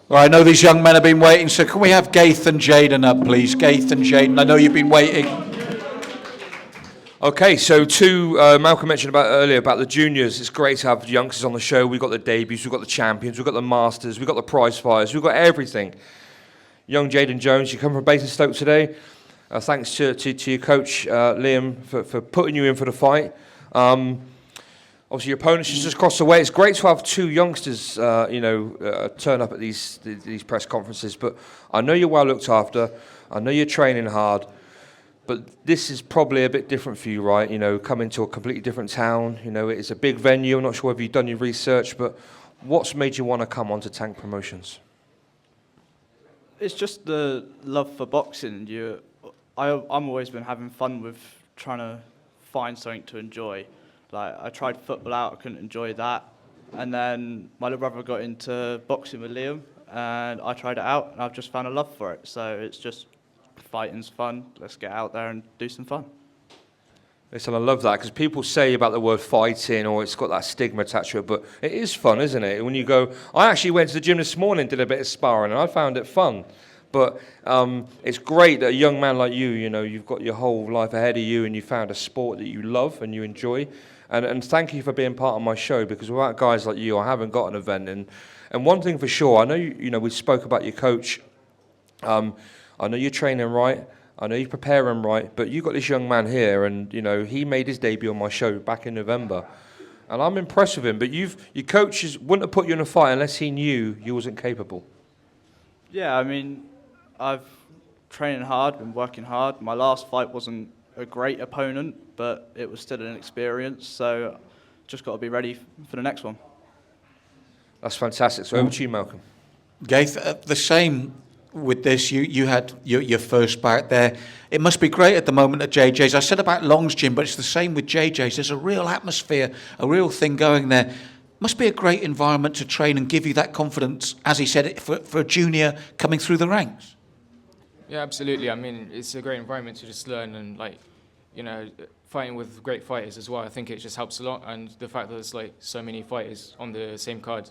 Well, I know these young men have been waiting, so can we have Ghaith and Jayden up, please? Ghaith and Jayden, I know you've been waiting. Okay, so Malcolm mentioned earlier about the juniors. It's great to have youngsters on the show. We've got the debuts, we've got the champions, we've got the masters, we've got the prize fighters, we've got everything. Young Jayden Jones, you come from Basingstoke today. Thanks to your coach, Liam, for putting you in for the fight. Obviously, your opponents just across the way. It's great to have two youngsters, turn up at these press conferences. But I know you're well looked after. I know you're training hard. But this is probably a bit different for you, right? You know, coming to a completely different town. You know, it's a big venue. I'm not sure whether you've done your research, but what's made you want to come on to Tank Promotions? It's just the love for boxing. I'm always been having fun with trying to find something to enjoy. Like, I tried football out, I couldn't enjoy that. And then my little brother got into boxing with Liam, and I tried it out, and I've just found a love for it. So it's just, fighting's fun, let's get out there and do some fun. Listen, I love that, because people say about the word fighting, or it's got that stigma attached to it, but it is fun, isn't it? When you go, I actually went to the gym this morning, did a bit of sparring, and I found it fun. But it's great that a young man like you, you know, you've got your whole life ahead of you, and you found a sport that you love and you enjoy. And thank you for being part of my show, because without guys like you, I haven't got an event. And one thing for sure, I know you know we spoke about your coach. I know you're training right. I know you prepare him right. But you got this young man here, and you know he made his debut on my show back in November, and I'm impressed with him. But your coach wouldn't have put you in a fight unless he knew you wasn't capable. Yeah, I mean, I've training hard, been working hard. My last fight wasn't a great opponent, but it was still an experience, so just got to be ready for the next one. That's fantastic. So over to you, Malcolm. Ghaith, the same with this. You had your first bout there. It must be great at the moment at JJ's. I said about Long's gym, but it's the same with JJ's. There's a real atmosphere, a real thing going there. Must be a great environment to train and give you that confidence, as he said, for a junior coming through the ranks. Yeah, absolutely. I mean, it's a great environment to just learn and, like, you know, fighting with great fighters as well. I think it just helps a lot. And the fact that there's, like, so many fighters on the same card,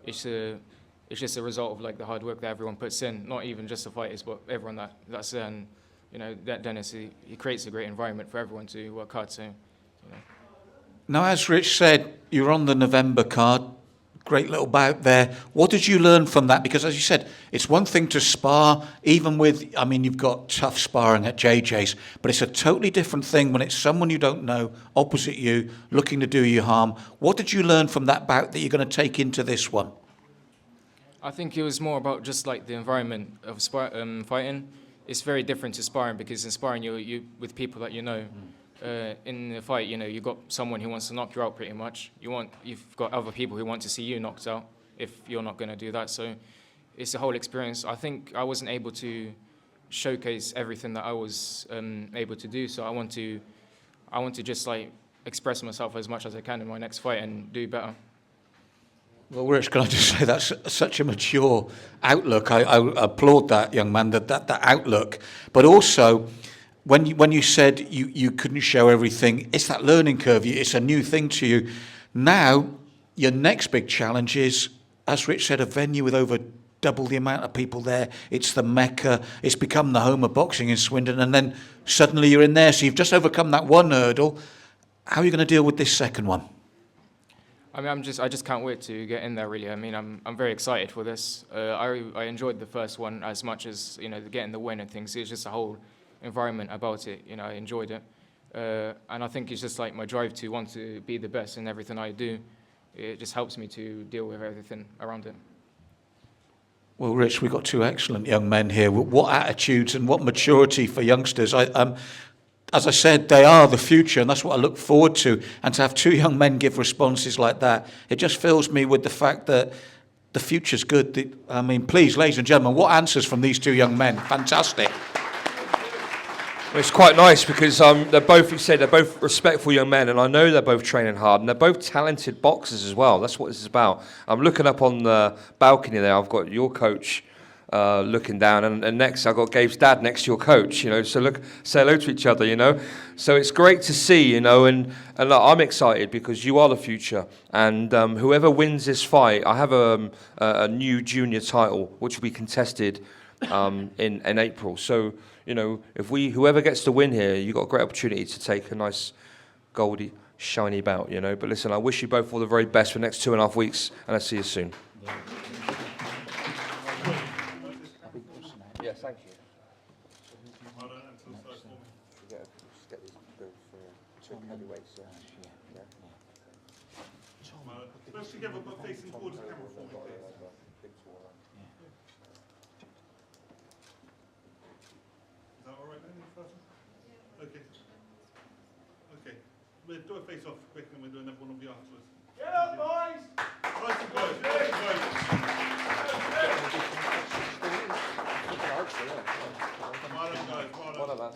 it's just a result of, like, the hard work that everyone puts in. Not even just the fighters, but everyone that's there. And, you know, that Dennis, he creates a great environment for everyone to work hard. So, you know. Now, as Rich said, you're on the November card. Great little bout there. What did you learn from that? Because, as you said, it's one thing to spar, even with, I mean, you've got tough sparring at JJ's, but it's a totally different thing when it's someone you don't know, opposite you, looking to do you harm. What did you learn from that bout that you're going to take into this one? I think it was more about just, like, the environment of fighting. It's very different to sparring, because in sparring, you with people that you know. In the fight, you know, you've got someone who wants to knock you out pretty much. You've got other people who want to see you knocked out if you're not going to do that. So it's a whole experience. I think I wasn't able to showcase everything that I was able to do. So I want to just, like, express myself as much as I can in my next fight and do better. Well, Rich, can I just say that's such a mature outlook. I applaud that, young man, that outlook. But also, when you said you couldn't show everything, it's that learning curve. It's a new thing to you. Now, your next big challenge is, as Rich said, a venue with over double the amount of people there. It's the Mecca. It's become the home of boxing in Swindon. And then suddenly you're in there. So you've just overcome that one hurdle. How are you going to deal with this second one? I mean, I just can't wait to get in there, really. I mean, I'm very excited for this. I enjoyed the first one as much as, you know, getting the win and things. It's just a whole environment about it, you know, I enjoyed it. And I think it's just like my drive to want to be the best in everything I do. It just helps me to deal with everything around it. Well, Rich, we've got two excellent young men here. What attitudes and what maturity for youngsters. As I said, they are the future, and that's what I look forward to. And to have two young men give responses like that, it just fills me with the fact that the future's good. I mean, please, ladies and gentlemen, what answers from these two young men? Fantastic. Well, it's quite nice because they're both respectful young men, and I know they're both training hard, and they're both talented boxers as well. That's what this is about. I'm looking up on the balcony there. I've got your coach, looking down, and next I got Gabe's dad next to your coach, you know, so look, say hello to each other, you know. So it's great to see, you know, and look, I'm excited because you are the future, and whoever wins this fight, I have a new junior title which will be contested in April. So, you know, whoever gets to win here, you've got a great opportunity to take a nice goldy, shiny bout, you know. But listen, I wish you both all the very best for the next 2.5 weeks, and I'll see you soon. Yeah, thank you. Let's together, but facing towards the camera for me, please. Is that all right then, first? Okay. Okay. We'll do a face-off quick, and we'll do another one of the afterwards. Get up, boys! Nice and close, nice and close. Well done, guys, well done.